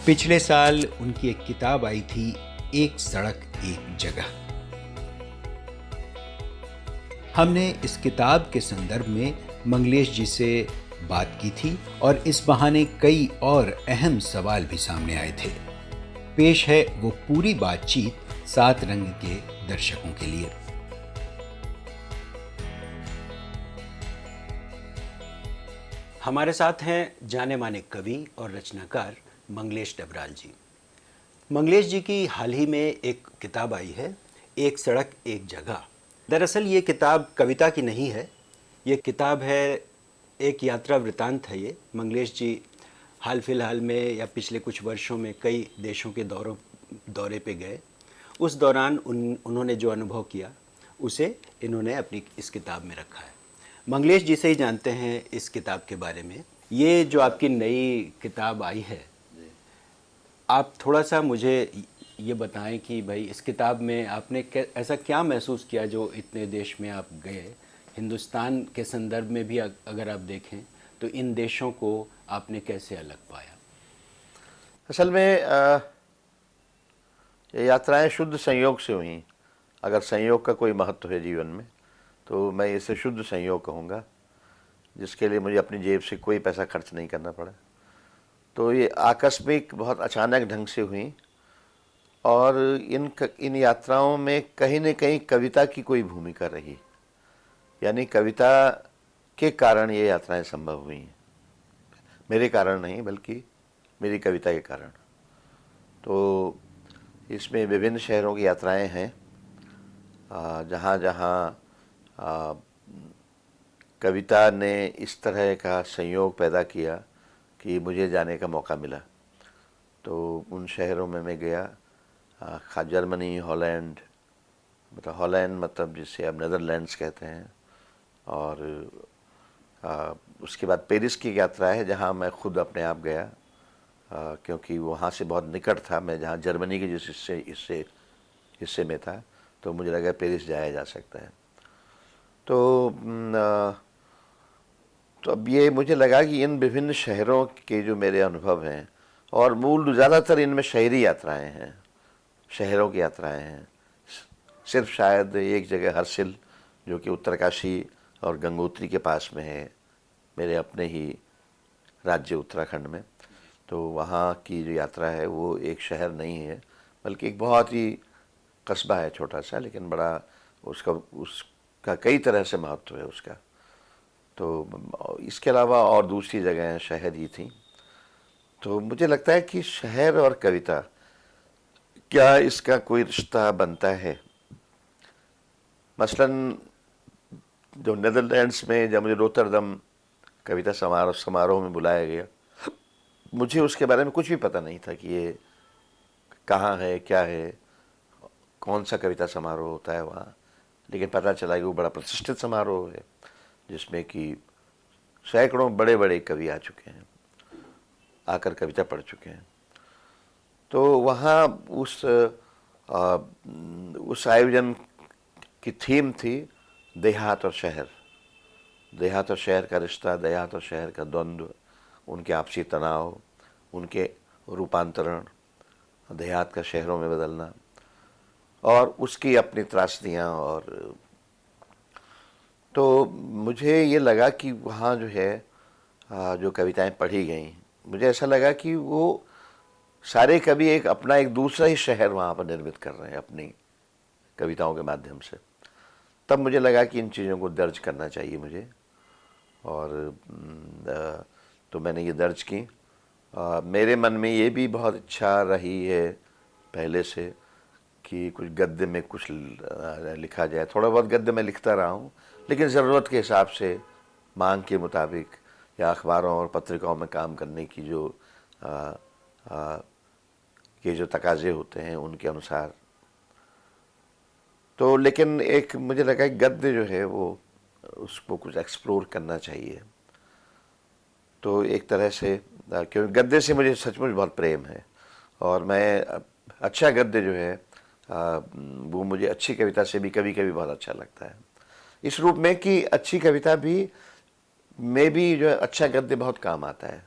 पिछले साल उनकी एक किताब आई थी, एक सड़क एक जगह। हमने इस किताब के संदर्भ में मंगलेश जी से बात की थी और इस बहाने कई और अहम सवाल भी सामने आए थे। पेश है वो पूरी बातचीत सात रंग के दर्शकों के लिए। हमारे साथ हैं जाने माने कवि और रचनाकार मंगलेश डबराल जी। मंगलेश जी की हाल ही में एक किताब आई है, एक सड़क एक जगह। दरअसल ये किताब कविता की नहीं है, ये किताब है एक यात्रा वृतांत है। ये मंगलेश जी हाल फिलहाल में या पिछले कुछ वर्षों में कई देशों के दौरे पे गए। उस दौरान उन्होंने जो अनुभव किया उसे इन्होंने अपनी इस किताब में रखा है। मंगलेश जी से ही जानते हैं इस किताब के बारे में। ये जो आपकी नई किताब आई है, आप थोड़ा सा मुझे ये बताएं कि भाई इस किताब में आपने ऐसा क्या महसूस किया जो इतने देश में आप गए। हिंदुस्तान के संदर्भ में भी अगर आप देखें तो इन देशों को आपने कैसे अलग पाया? असल में ये यात्राएं शुद्ध संयोग से हुई। अगर संयोग का कोई महत्व है जीवन में तो मैं इसे शुद्ध संयोग कहूँगा, जिसके लिए मुझे अपनी जेब से कोई पैसा खर्च नहीं करना पड़ा। तो ये आकस्मिक बहुत अचानक ढंग से हुई और इन यात्राओं में कहीं न कहीं कविता की कोई भूमिका रही, यानी कविता के कारण ये यात्राएं संभव हुई हैं। मेरे कारण नहीं बल्कि मेरी कविता के कारण। तो इसमें विभिन्न शहरों की यात्राएं हैं, जहाँ जहाँ कविता ने इस तरह का संयोग पैदा किया कि मुझे जाने का मौका मिला। तो उन शहरों में मैं गया, जर्मनी, हॉलैंड, मतलब हॉलैंड मतलब जिसे अब नेदरलैंड्स कहते हैं, और उसके बाद पेरिस की यात्रा है जहाँ मैं खुद अपने आप गया, क्योंकि वहाँ से बहुत निकट था। मैं जहाँ जर्मनी के जिस हिस्से में था तो मुझे लगा पेरिस जाया जा सकता है। तो अब ये मुझे लगा कि इन विभिन्न शहरों के जो मेरे अनुभव हैं, और मूल ज़्यादातर इनमें शहरी यात्राएं हैं, शहरों की यात्राएं हैं। सिर्फ शायद एक जगह हरसिल जो कि उत्तरकाशी और गंगोत्री के पास में है, मेरे अपने ही राज्य उत्तराखंड में, तो वहाँ की जो यात्रा है वो एक शहर नहीं है बल्कि एक बहुत ही कस्बा है, छोटा सा, लेकिन बड़ा उसका कई तरह से महत्व है उसका। तो इसके अलावा और दूसरी जगहें शहर ही थी। तो मुझे लगता है कि शहर और कविता, क्या इसका कोई रिश्ता बनता है? मसलन जो नेदरलैंड्स में जब मुझे रोटरडम कविता समारोह में बुलाया गया, मुझे उसके बारे में कुछ भी पता नहीं था कि ये कहाँ है, क्या है, कौन सा कविता समारोह होता है वहाँ। लेकिन पता चला कि वो बड़ा प्रतिष्ठित समारोह है जिसमें कि सैकड़ों बड़े बड़े कवि आ चुके हैं, आकर कविता पढ़ चुके हैं। तो वहाँ उस आयोजन की थीम थी देहात और शहर। देहात और शहर का रिश्ता, देहात और शहर का द्वंद्व, उनके आपसी तनाव, उनके रूपांतरण, देहात का शहरों में बदलना, और उसकी अपनी त्रासदियाँ। और तो मुझे ये लगा कि वहाँ जो है जो कविताएं पढ़ी गई, मुझे ऐसा लगा कि वो सारे कवि अपना एक दूसरा ही शहर वहाँ पर निर्मित कर रहे हैं अपनी कविताओं के माध्यम से। तब मुझे लगा कि इन चीज़ों को दर्ज करना चाहिए मुझे, और तो मैंने ये दर्ज की। मेरे मन में ये भी बहुत इच्छा रही है पहले से कि कुछ गद्य में कुछ लिखा जाए। थोड़ा बहुत गद्य मैं लिखता रहा हूँ, लेकिन ज़रूरत के हिसाब से, मांग के मुताबिक, या अखबारों और पत्रिकाओं में काम करने की ये जो तकाजे होते हैं उनके अनुसार। तो लेकिन एक मुझे लगा कि गद्य जो है वो उसको कुछ एक्सप्लोर करना चाहिए। तो एक तरह से, क्योंकि गद्य से मुझे सचमुच बहुत प्रेम है, और मैं अच्छा गद्य जो है वो मुझे अच्छी कविता से भी कभी कभी बहुत अच्छा लगता है, इस रूप में कि अच्छी कविता में भी जो है अच्छा गद्य बहुत काम आता है।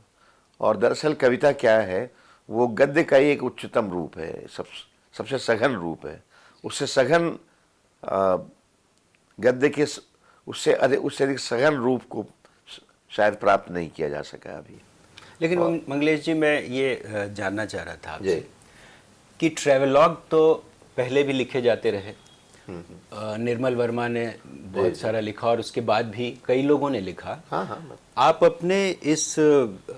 और दरअसल कविता क्या है, वो गद्य का ही एक उच्चतम रूप है, सबसे सघन रूप है। उससे सघन गद्य के उससे अधिक सघन रूप को शायद प्राप्त नहीं किया जा सका अभी। लेकिन मंगलेश जी, मैं ये जानना चाह रहा था जी। आपसे कि ट्रैवलॉग तो पहले भी लिखे जाते रहे। निर्मल वर्मा ने बहुत सारा लिखा और उसके बाद भी कई लोगों ने लिखा। हाँ हाँ। आप अपने इस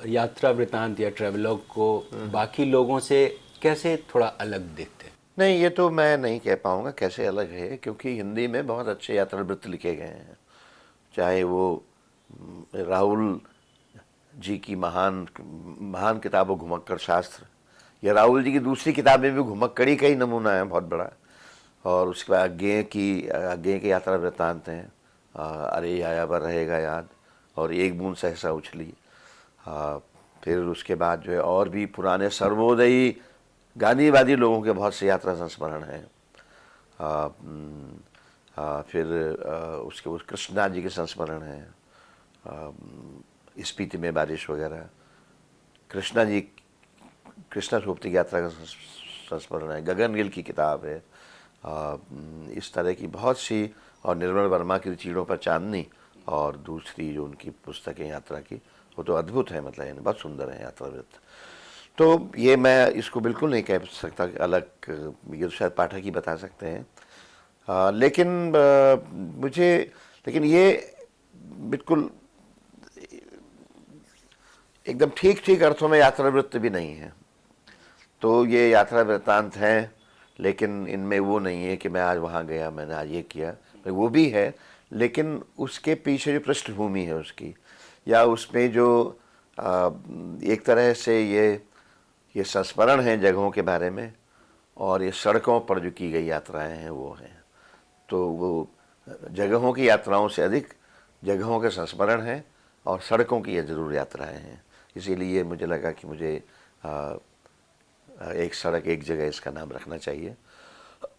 यात्रा वृतांत या ट्रैवलॉग को बाकी लोगों से कैसे थोड़ा अलग देखते हैं? नहीं, ये तो मैं नहीं कह पाऊंगा कैसे अलग है, क्योंकि हिंदी में बहुत अच्छे यात्रा वृत्त लिखे गए हैं। चाहे वो राहुल जी की महान महान किताबों घुमक्कड़ शास्त्र, या राहुल जी की दूसरी किताबें भी घुमक्कड़ी का ही नमूना है बहुत बड़ा। और उसके बाद गेय के यात्रा वृत्तांत हैं, अरे आया पर रहेगा याद, और एक बूंद सहसा उछली। फिर उसके बाद जो है और भी पुराने सर्वोदयी गांधीवादी लोगों के बहुत से यात्रा संस्मरण हैं। फिर उस कृष्णा जी के संस्मरण हैं, स्पीति में बारिश वगैरह। कृष्णा सोपती की यात्रा का संस्मरण है, गगन गिल की किताब है। इस तरह की बहुत सी, और निर्मल वर्मा की चीड़ों पर चांदनी, और दूसरी जो उनकी पुस्तकें यात्रा की, वो तो अद्भुत है, मतलब यानी बहुत सुंदर है यात्रा वृत्त। तो ये मैं इसको बिल्कुल नहीं कह सकता कि अलग, ये तो शायद पाठक ही बता सकते हैं। लेकिन ये बिल्कुल एकदम ठीक ठीक अर्थों में यात्रा वृत्त भी नहीं है। तो ये यात्रा वृत्तांत हैं, लेकिन इनमें वो नहीं है कि मैं आज वहाँ गया, मैंने आज ये किया। वो भी है, लेकिन उसके पीछे जो पृष्ठभूमि है उसकी, या उसमें जो एक तरह से ये संस्मरण हैं जगहों के बारे में, और ये सड़कों पर जो की गई यात्राएं हैं वो हैं। तो वो जगहों की यात्राओं से अधिक जगहों के संस्मरण हैं, और सड़कों की ये ज़रूर यात्राएं हैं। इसीलिए मुझे लगा कि मुझे एक सड़क एक जगह इसका नाम रखना चाहिए।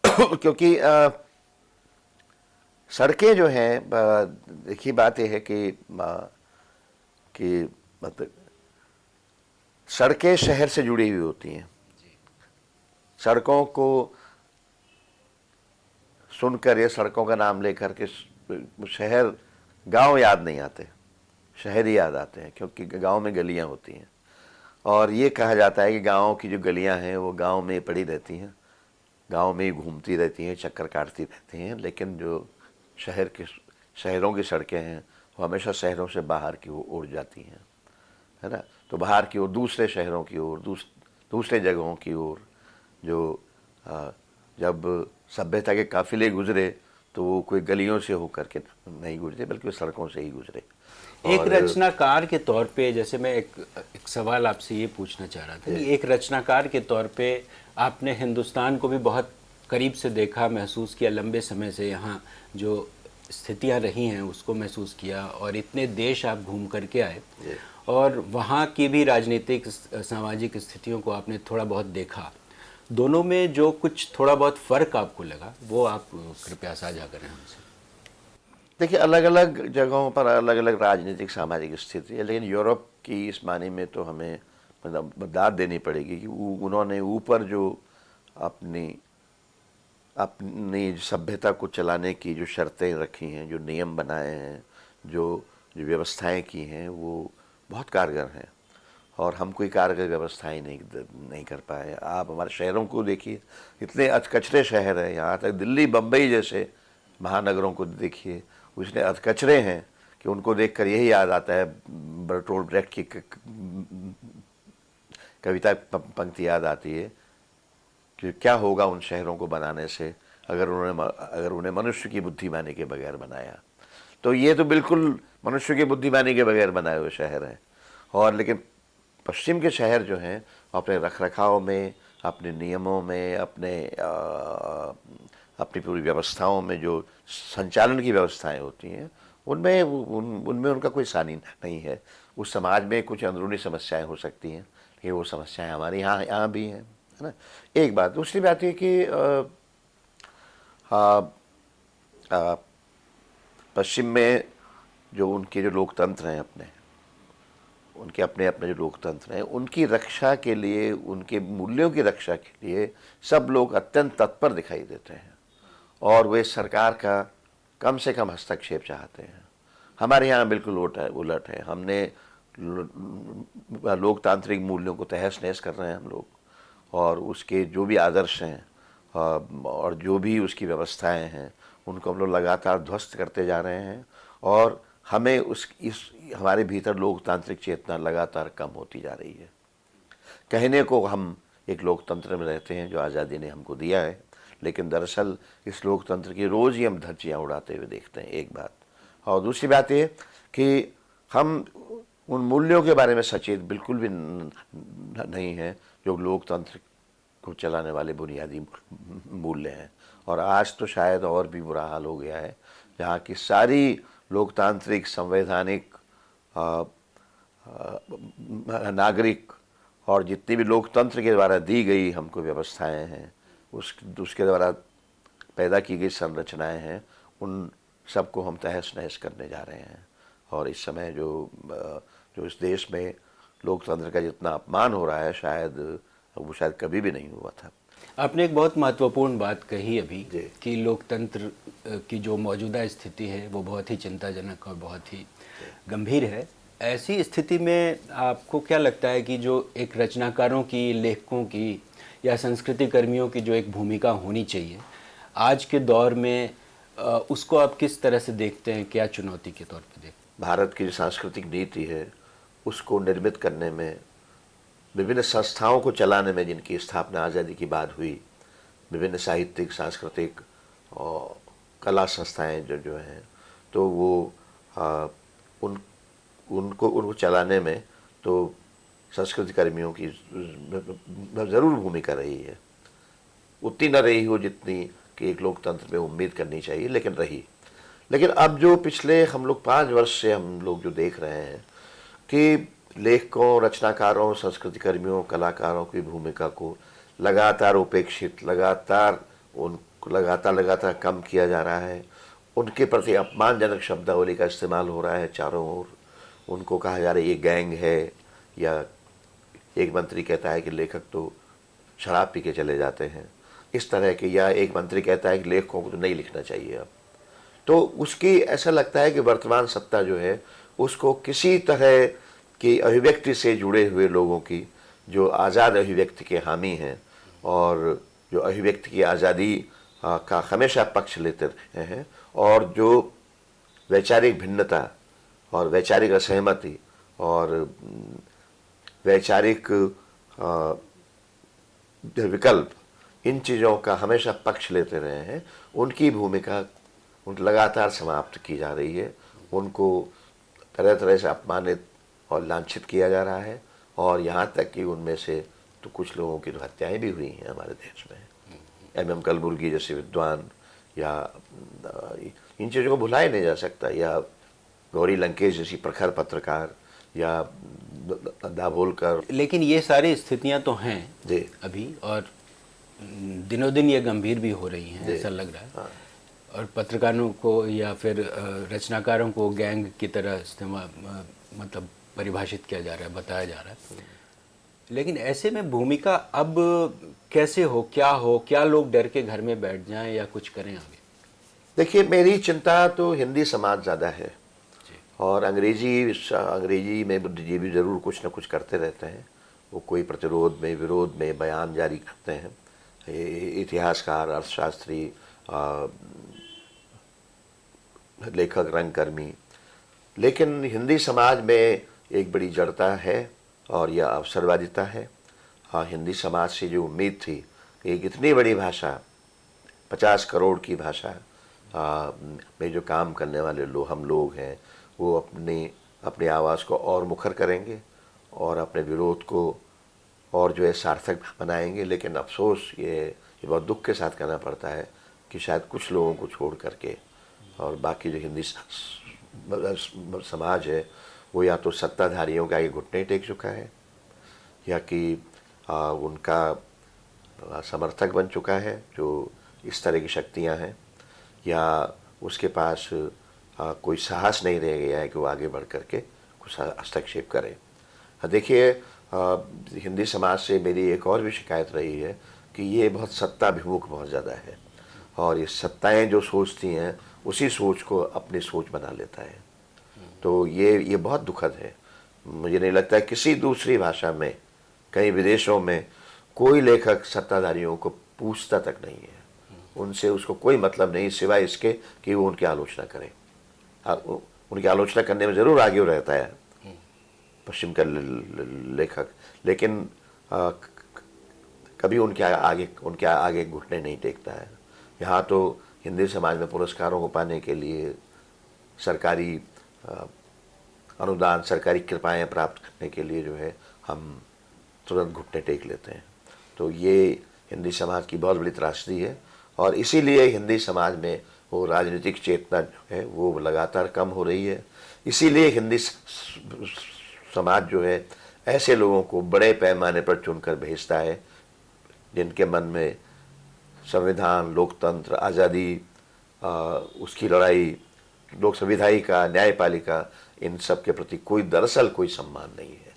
क्योंकि सड़कें जो हैं, देखिए बात यह है कि मतलब सड़कें शहर से जुड़ी हुई होती हैं। सड़कों को सुनकर या सड़कों का नाम लेकर के शहर, गांव याद नहीं आते, शहर ही याद आते हैं, क्योंकि गांव में गलियां होती हैं। और ये कहा जाता है कि गांव की जो गलियां हैं वो गांव में पड़ी रहती हैं, गांव में ही घूमती रहती हैं, चक्कर काटती रहती हैं। लेकिन जो शहरों की सड़कें हैं वो हमेशा शहरों से बाहर की ओर जाती हैं, है ना। तो बाहर की ओर, दूसरे शहरों की ओर, दूसरे जगहों की ओर, जो जब सभ्यता के काफिले गुजरे तो वो कोई गलियों से होकर के नहीं गुजरे, बल्कि वो सड़कों से ही गुजरे। एक रचनाकार के तौर पे, जैसे मैं एक सवाल आपसे ये पूछना चाह रहा था कि एक रचनाकार के तौर पे आपने हिंदुस्तान को भी बहुत करीब से देखा, महसूस किया, लंबे समय से यहाँ जो स्थितियाँ रही हैं उसको महसूस किया, और इतने देश आप घूम करके आए, और वहाँ की भी राजनीतिक सामाजिक स्थितियों को आपने थोड़ा बहुत देखा। दोनों में जो कुछ थोड़ा बहुत फ़र्क आपको लगा वो आप कृपया साझा करें हमसे। देखिए, अलग अलग जगहों पर अलग अलग राजनीतिक सामाजिक स्थिति है, लेकिन यूरोप की इस मानी में तो हमें मतलब दाद देनी पड़ेगी कि उन्होंने ऊपर जो अपनी सभ्यता को चलाने की जो शर्तें रखी हैं, जो नियम बनाए हैं, जो व्यवस्थाएं की हैं, वो बहुत कारगर हैं। और हम कोई कारगर व्यवस्थाएं नहीं कर पाए। आप हमारे शहरों को देखिए, इतने अधकचरे शहर हैं, यहाँ तक दिल्ली बम्बई जैसे महानगरों को देखिए, उसने अधकचरे हैं कि उनको देखकर यही याद आता है, बर्टोल्ट ब्रेख्ट की कविता पंक्ति याद आती है कि क्या होगा उन शहरों को बनाने से अगर उन्हें मनुष्य की बुद्धिमानी के बगैर बनाया। तो ये तो बिल्कुल मनुष्य की बुद्धिमानी के बगैर बनाए हुए शहर हैं। और लेकिन पश्चिम के शहर जो हैं अपने रखरखाव में, अपने नियमों में, अपनी पूरी व्यवस्थाओं में, जो संचालन की व्यवस्थाएं होती हैं उनमें उनका कोई सानी नहीं है। उस समाज में कुछ अंदरूनी समस्याएं हो सकती हैं, लेकिन वो समस्याएं हमारे यहाँ भी हैं, है ना। एक बात। दूसरी बात ये कि पश्चिम में जो उनके जो लोकतंत्र हैं अपने, उनके अपने अपने जो लोकतंत्र हैं उनकी रक्षा के लिए, उनके मूल्यों की रक्षा के लिए सब लोग अत्यंत तत्पर दिखाई देते हैं और वे सरकार का कम से कम हस्तक्षेप चाहते हैं। हमारे यहाँ बिल्कुल उलट है। हमने लोकतांत्रिक मूल्यों को तहस नहस कर रहे हैं हम लोग, और उसके जो भी आदर्श हैं और जो भी उसकी व्यवस्थाएं हैं उनको हम लोग लगातार ध्वस्त करते जा रहे हैं, और हमें हमारे भीतर लोकतांत्रिक चेतना लगातार कम होती जा रही है। कहने को हम एक लोकतंत्र में रहते हैं जो आज़ादी ने हमको दिया है, लेकिन दरअसल इस लोकतंत्र की रोज़ ही हम धज्जियाँ उड़ाते हुए देखते हैं, एक बात। और दूसरी बात ये कि हम उन मूल्यों के बारे में सचेत बिल्कुल भी नहीं हैं जो लोकतंत्र को चलाने वाले बुनियादी मूल्य हैं। और आज तो शायद और भी बुरा हाल हो गया है, जहाँ की सारी लोकतांत्रिक, संवैधानिक, नागरिक और जितनी भी लोकतंत्र के द्वारा दी गई हमको व्यवस्थाएं हैं, उसके द्वारा पैदा की गई संरचनाएं हैं, उन सबको हम तहस नहस करने जा रहे हैं। और इस समय जो इस देश में लोकतंत्र का जितना अपमान हो रहा है, वो शायद कभी भी नहीं हुआ था। आपने एक बहुत महत्वपूर्ण बात कही अभी कि लोकतंत्र की जो मौजूदा स्थिति है वो बहुत ही चिंताजनक और बहुत ही गंभीर है। ऐसी स्थिति में आपको क्या लगता है कि जो एक रचनाकारों की, लेखकों की या संस्कृति कर्मियों की जो एक भूमिका होनी चाहिए आज के दौर में, उसको आप किस तरह से देखते हैं, क्या चुनौती के तौर पर देखते हैं? भारत की जो सांस्कृतिक नीति है उसको निर्मित करने में, विभिन्न संस्थाओं को चलाने में जिनकी स्थापना आज़ादी की बाद हुई, विभिन्न साहित्यिक, सांस्कृतिक और कला संस्थाएं जो हैं, तो वो उनको चलाने में तो संस्कृति कर्मियों की ज़रूर भूमिका रही है। उतनी न रही हो जितनी कि एक लोकतंत्र में उम्मीद करनी चाहिए, लेकिन रही। लेकिन अब जो पिछले हम लोग 5 वर्ष से हम लोग जो देख रहे हैं कि लेखकों, रचनाकारों, संस्कृति कर्मियों, कलाकारों की भूमिका को लगातार उपेक्षित, लगातार कम किया जा रहा है। उनके प्रति अपमानजनक शब्दावली का इस्तेमाल हो रहा है चारों ओर। उनको कहा जा रहा है ये गैंग है, या एक मंत्री कहता है कि लेखक तो शराब पी के चले जाते हैं, इस तरह के, या एक मंत्री कहता है कि लेखकों को तो नहीं लिखना चाहिए अब। तो उसकी ऐसा लगता है कि वर्तमान सत्ता जो है उसको किसी तरह की अभिव्यक्ति से जुड़े हुए लोगों की, जो आज़ाद अभिव्यक्ति के हामी हैं और जो अभिव्यक्ति की आज़ादी का हमेशा पक्ष लेते रहे हैं, और जो वैचारिक भिन्नता और वैचारिक असहमति और वैचारिक विकल्प, इन चीज़ों का हमेशा पक्ष लेते रहे हैं, उनकी भूमिका लगातार समाप्त की जा रही है। उनको तरह तरह से अपमानित और लांछित किया जा रहा है, और यहाँ तक कि उनमें से तो कुछ लोगों की तो हत्याएँ भी हुई हैं हमारे देश में। MM कलबुर्गी जैसे विद्वान, या इन चीज़ों को भुलाया नहीं जा सकता, या गौरी लंकेश जैसी प्रखर पत्रकार, या दाभोलकर। लेकिन ये सारी स्थितियां तो हैं जी अभी, और दिनों दिन ये गंभीर भी हो रही हैं, ऐसा लग रहा है। हाँ। और पत्रकारों को या फिर रचनाकारों को गैंग की तरह इस्तेमाल, मतलब परिभाषित किया जा रहा है, बताया जा रहा है। लेकिन ऐसे में भूमिका अब कैसे हो, क्या लोग डर के घर में बैठ जाएं या कुछ करें आगे? देखिए, मेरी चिंता तो हिंदी समाज ज़्यादा है, और अंग्रेजी में बुद्धिजीवी ज़रूर कुछ न कुछ करते रहते हैं। वो कोई प्रतिरोध में, विरोध में बयान जारी करते हैं, इतिहासकार, अर्थशास्त्री, लेखक, रंगकर्मी। लेकिन हिंदी समाज में एक बड़ी जड़ता है और यह अवसरवादिता है। हाँ, हिंदी समाज से जो उम्मीद थी, एक इतनी बड़ी भाषा, 50 करोड़ की भाषा में जो काम करने वाले हम लोग हैं, वो अपनी आवाज़ को और मुखर करेंगे और अपने विरोध को और जो है सार्थक बनाएंगे। लेकिन अफसोस ये बहुत दुख के साथ कहना पड़ता है कि शायद कुछ लोगों को छोड़ करके और बाकी जो हिंदी समाज है वो या तो सत्ताधारियों के आगे घुटने टेक चुका है, या कि उनका समर्थक बन चुका है जो इस तरह की शक्तियां हैं, या उसके पास कोई साहस नहीं रह गया है कि वो आगे बढ़ करके कुछ हस्तक्षेप करे। देखिए, हिंदी समाज से मेरी एक और भी शिकायत रही है कि ये बहुत सत्ताभिमुख बहुत ज़्यादा है, और ये सत्ताएं जो सोचती हैं उसी सोच को अपनी सोच बना लेता है। तो ये बहुत दुखद है। मुझे नहीं लगता किसी दूसरी भाषा में, कई विदेशों में कोई लेखक सत्ताधारियों को पूछता तक नहीं है। उनसे उसको कोई मतलब नहीं सिवाय इसके कि वो उनकी आलोचना करें। उनकी आलोचना करने में ज़रूर आगे रहता है पश्चिम का लेखक, लेकिन कभी उनके आगे घुटने नहीं टेकता है। यहाँ तो हिंदी समाज में पुरस्कारों को पाने के लिए सरकारी अनुदान, सरकारी कृपाएं प्राप्त करने के लिए जो है हम तुरंत घुटने टेक लेते हैं। तो ये हिंदी समाज की बहुत बड़ी त्रासदी है, और इसीलिए हिंदी समाज में वो राजनीतिक चेतना जो है वो लगातार कम हो रही है। इसीलिए हिंदी समाज जो है ऐसे लोगों को बड़े पैमाने पर चुनकर भेजता है जिनके मन में संविधान, लोकतंत्र, आज़ादी, उसकी लड़ाई, लोक संविधायिका, न्यायपालिका, इन सब के प्रति दरअसल कोई सम्मान नहीं है।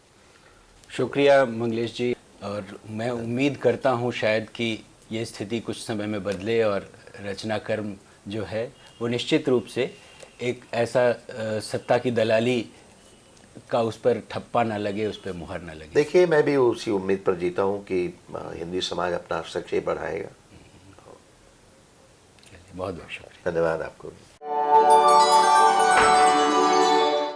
शुक्रिया मंगलेश जी, और मैं उम्मीद करता हूँ शायद कि ये स्थिति कुछ समय में बदले और रचना कर्म जो है वो निश्चित रूप से एक ऐसा सत्ता की दलाली का उस पर ठप्पा ना लगे, उस पर मुहर ना लगे। देखिए, मैं भी उसी उम्मीद पर जीता हूँ कि हिंदी समाज अपना हस्तक्षेप बढ़ाएगा। बहुत बहुत शुक्रिया। धन्यवाद आपको।